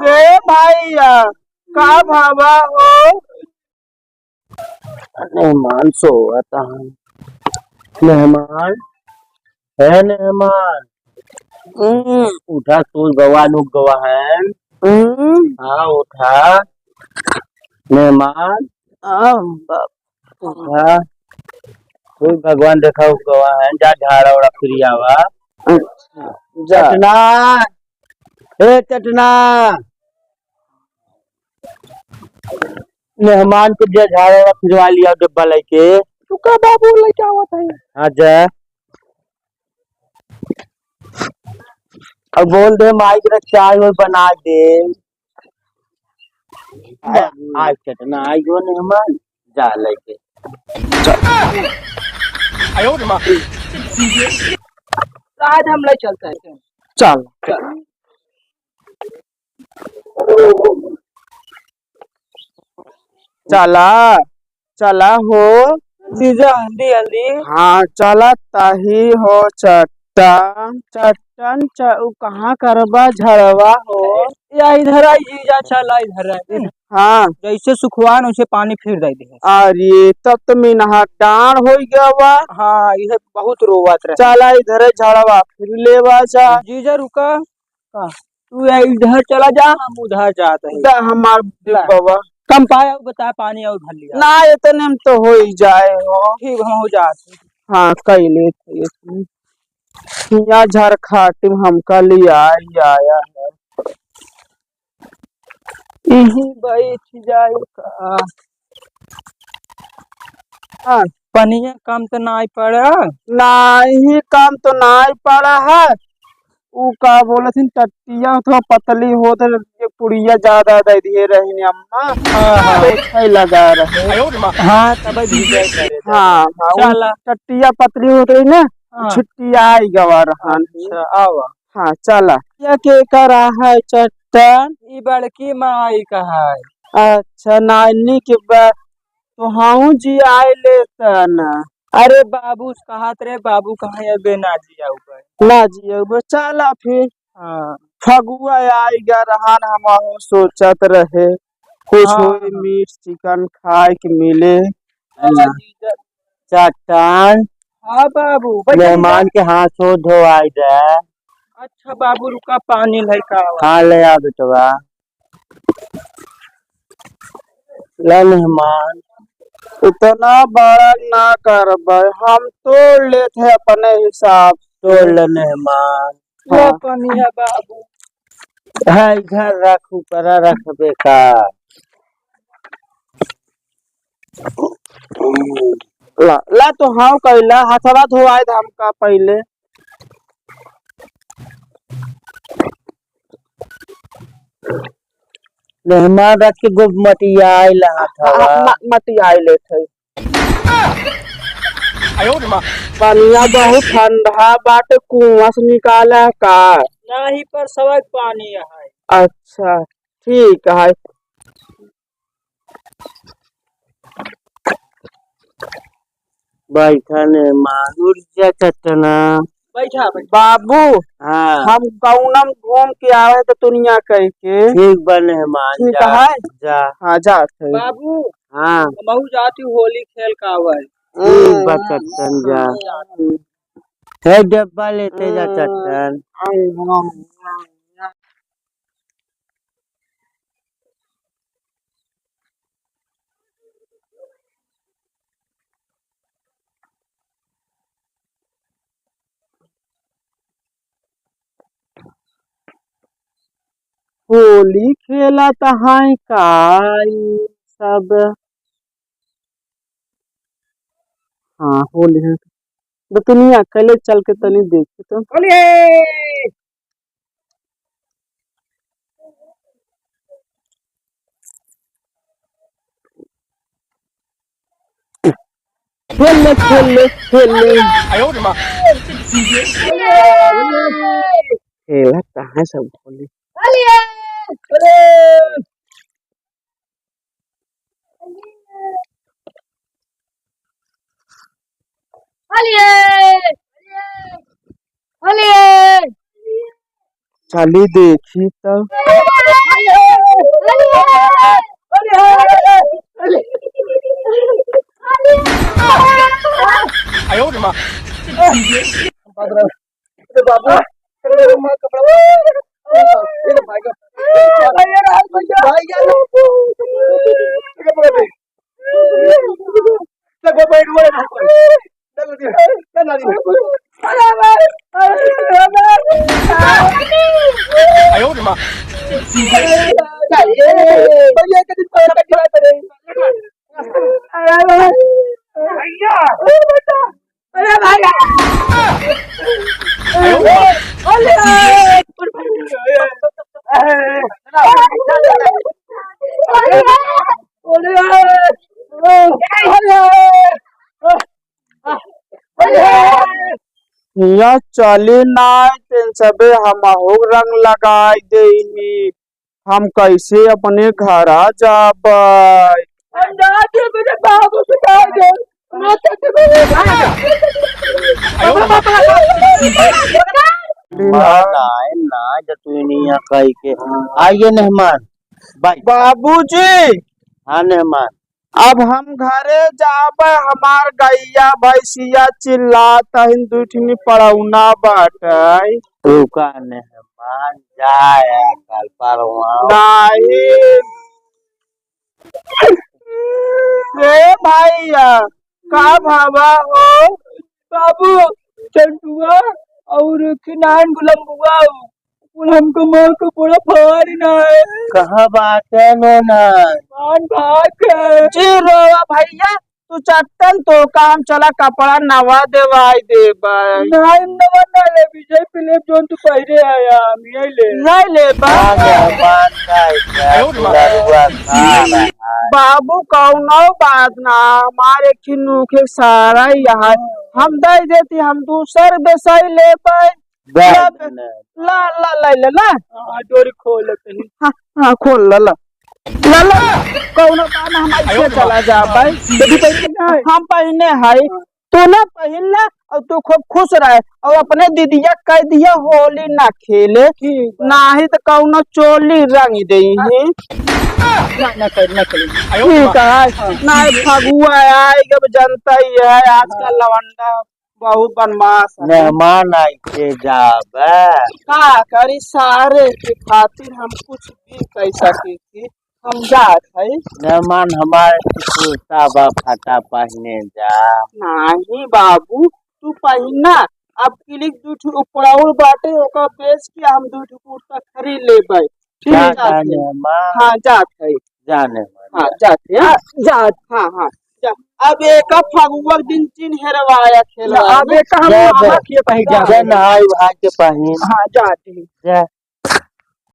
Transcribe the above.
रे भैया का भावा हो। मेहमान सोता है। मेहमान है मेहमान। उठा तू गवा नु गवा है। हाँ उठा मेहमान उठा कोई भगवान देखा गवा है जा झाड़ा उड़ा फिर आवा। चटना ए चटना मेहमान को दिया झाड़ा उड़ा फिरवा लिया डब्बा लेके। तू का बाबू लेके आवत है। हाँ जा अब बोल दे माइक रख चाय और बना दे। आज चटना आई जो मेहमान जा लेके आज हम ले चलते हैं। चल चला चला हो जीजा हल्दी हल्दी। हाँ चला ताही हो चट्टान चट्टान कहाँ करबा झड़वा हो या इधर आई जीजा चला इधर आई। हाँ जैसे सुखवान वैसे पानी फिर दे दे। अरे तब तो मीनहा डांड हो गया वा। हाँ इधर बहुत रोवत रहे। चला इधर झड़वा फिर लेवा जा। जीजा रुका तू इधर चला जा हम उधर जाते हैं। हमार बाबा कम पाया बता पानी और भर लिया ना इतने में तो हो ही जाए हो। ठीक हम हो जाते। हाँ कई लेते यहाँ झारखाटी हमका लिया आया है यही बैठ जाए का। हाँ पनिया कम तो नहीं पड़ा नहीं कम तो नहीं पड़ा है। ऊ का बोले थी टट्टिया थोड़ा पतली हो तो पुड़िया ज्यादा दे दिए रही अम्मा। हाँ लगा रहे। हाँ तब हाँ हाँ टट्टिया पतली हो रही ना। छुट्टी आई गवा रहा। आवा हाँ चला या के करा है चट्टान ई बड़की माई का है। अच्छा नानी के तो हाँ जी आए लेतन। अरे बाबू कहा रे बाबू कहा अबे ना जिया ना जिया चला फिर। हाँ फगुआ आएगा रहन हम सोचत रहे कुछ हो मीट चिकन खाए के मिले। चट्टान हाँ बाबू मेहमान के हाथों धो आई जाए। अच्छा बाबू रुका पानी लेकर हाँ ले आ बेटवा ले मेहमान इतना बड़ा ना कर हम तोड़ लेते अपने हिसाब तोड़ ले मेहमान। हाँ। पानी है बाबू है इधर रख ऊपर रख बेकार ला तो हाँ कैला हथवा धोआए हमका पहले। मेहमान रख के गुब मटियाई मटियाई लेते पनिया बहुत ठंडा बाटे कुआं से निकाला का नहीं पर सब पानी है। अच्छा ठीक है बैठा मेहमान उठ जा चटना बैठा बाबू। हाँ हम कौनम घूम के आवे तो दुनिया कह के ठीक बने मेहमान ठीक जा है जा हाँ जाते बाबू। हाँ महू जाती होली खेल का आवे। ठीक बा चट्टन जा है डब्बा लेते जा चट्टन। होली खेला तहाई काई सब। हाँ होली है तो दुनिया कले चल के तनी देखे तो खेल खेला कहाँ सब होली चली देखी तब। या चली नाय तेन सबे हमहु रंग लगाई देनी। हम कैसे अपने घर आ जाबै? ना जतुनिया कही के आइए मेहमान भाई। बाबूजी हाँ मेहमान, अब हम घरे जाबे, हमार गैया भैंसिया चिल्लात हइन, दूठनी पड़ौना बाटै। रुका मेहमान जाए कल परवा नहीं रे भैया, का भावा हो? बाबू चंटुआ और किनान गुलम्बुआ हमको मार को बड़ा भारी ना है। कहाँ बात है नोना? मान भाग जी रो भैया, तू चट्टन तो काम चला कपड़ा नवा देवाई दे नहीं नवा ना ले विजय फिलिप जोन तू पहले आया मिया ले बाबू कौनो बात ना, हमारे खिन्नू के सारा यहाँ हम दे देती, हम दूसर बेसाई ले पाए। ला ला ला ला ला डोरी खोल हाँ हाँ खोल ला ला ला ला कौनो काम हम ऐसे चला जा भाई। हम पहने है तू ना पहन ले और तू खूब खुश रहे और अपने दीदिया कह दिया होली ना खेले नहीं तो कौनो चोली रंग दे ठीक है ना। फगुआ आएगा जनता ही है आजकल लवंडा बहुत बनमास मेहमान आई के जाब का करी सारे के खातिर हम कुछ भी कह सके थी। हम जात है मेहमान हमारे कुर्ता बा फटा पहने जा। नहीं बाबू तू पहना, अब किलिक दूठ उपड़ाउल बाटे ओका बेच के हम दूठ कुर्ता खरीद ले भाई। हाँ जात है जाने हाँ जाते जात हाँ हाँ अब एक फगुआ दिन चिन हेरवाया खेला अब एक हम नहाई भाई के पहन हाँ जाते